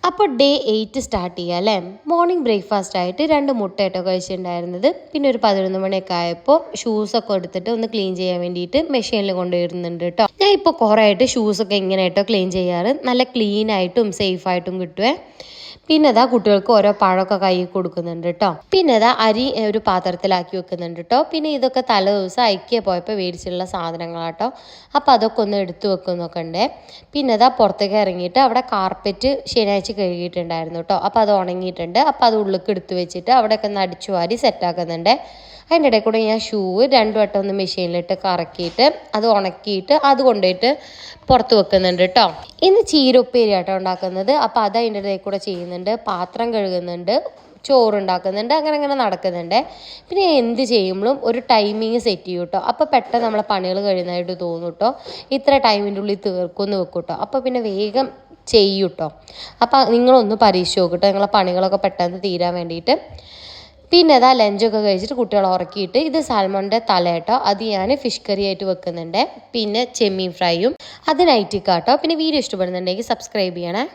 അപ്പോൾ day 8 start ചെയ്യുക അല്ലേ. മോർണിംഗ് ബ്രേക്ക്ഫാസ്റ്റ് ആയിട്ട് 2 മുട്ടയായിട്ടോ കഴിച്ചിട്ടുണ്ടായിരുന്നത്. പിന്നെ ഒരു 11 മണിയൊക്കെ ആയപ്പോൾ ഷൂസൊക്കെ എടുത്തിട്ട് ഒന്ന് ക്ലീൻ ചെയ്യാൻ വേണ്ടിയിട്ട് മെഷീനിൽ കൊണ്ടുവരുന്നുണ്ട് കേട്ടോ. ഞാൻ ഇപ്പോൾ കുറേ ആയിട്ട് ഷൂസൊക്കെ എങ്ങനെയായിട്ടോ ക്ലീൻ ചെയ്യാറ്, നല്ല ക്ലീൻ ആയിട്ടും സേഫ് ആയിട്ടും കിട്ടുവേ. പിന്നെ അതാ കുട്ടികൾക്ക് ഓരോ പഴമൊക്കെ കൈ കൊടുക്കുന്നുണ്ട് കേട്ടോ. പിന്നെ അതാ അരി ഒരു പാത്രത്തിലാക്കി വെക്കുന്നുണ്ട് കേട്ടോ. പിന്നെ ഇതൊക്കെ തലേ ദിവസം ഐക്യ പോയപ്പോൾ മേടിച്ചിട്ടുള്ള സാധനങ്ങളാട്ടോ. അപ്പോൾ അതൊക്കെ ഒന്ന് എടുത്തു വെക്കുന്നൊക്കെ ഉണ്ട്. പിന്നെ അതാ പുറത്തേക്ക് ഇറങ്ങിയിട്ട് അവിടെ കാർപ്പറ്റ് ശനിയാഴ്ച കഴുകിയിട്ടുണ്ടായിരുന്നു കേട്ടോ. അപ്പോൾ അത് ഉണങ്ങിയിട്ടുണ്ട്. അപ്പോൾ അത് ഉള്ളിലേക്ക് എടുത്ത് വെച്ചിട്ട് അവിടെയൊക്കെ ഒന്ന് അടിച്ചു വാരി സെറ്റാക്കുന്നുണ്ട്. അതിൻ്റെ ഇടയിൽ കൂടെ ഞാൻ ഷൂ 2 വട്ടം ഒന്ന് മെഷീനിലിട്ട് കറക്കിയിട്ട് അത് ഉണക്കിയിട്ട് അത് കൊണ്ടുപോയിട്ട് പുറത്ത് വെക്കുന്നുണ്ട് കേട്ടോ. ഇന്ന് ചീര ആട്ടോ ഉണ്ടാക്കുന്നത്. അപ്പോൾ അത് അതിൻ്റെ ഇടയിൽ കൂടെ ചെയ്യുന്നുണ്ട്. പാത്രം കഴുകുന്നുണ്ട്, ചോറുണ്ടാക്കുന്നുണ്ട്, അങ്ങനെ നടക്കുന്നുണ്ട്. പിന്നെ എന്ത് ചെയ്യുമ്പോഴും ഒരു ടൈമിങ് സെറ്റ് ചെയ്യും കേട്ടോ. അപ്പോൾ പെട്ടെന്ന് നമ്മളെ പണികൾ കഴിയുന്നതായിട്ട് തോന്നും കേട്ടോ. ഇത്ര ടൈമിൻ്റെ ഉള്ളിൽ തീർക്കുമെന്ന് വെക്കും കേട്ടോ. അപ്പോൾ പിന്നെ വേഗം ചെയ്യും കേട്ടോ. അപ്പോൾ നിങ്ങളൊന്ന് പരീക്ഷിച്ച് നോക്കും കേട്ടോ, നിങ്ങളെ പണികളൊക്കെ പെട്ടെന്ന് തീരാൻ വേണ്ടിയിട്ട്. പിന്നെ അതാ ലഞ്ചൊക്കെ കഴിച്ചിട്ട് കുട്ടികളെ ഉറക്കിയിട്ട് ഇത് സാൽമണിൻ്റെ തല കേട്ടോ. അത് ഞാൻ ഫിഷ് കറി ആയിട്ട് വെക്കുന്നുണ്ട്. പിന്നെ ചെമ്മീൻ ഫ്രൈയും അത് നൈറ്റിക്കാട്ടോ. പിന്നെ വീഡിയോ ഇഷ്ടപ്പെടുന്നുണ്ടെങ്കിൽ സബ്സ്ക്രൈബ് ചെയ്യണേ.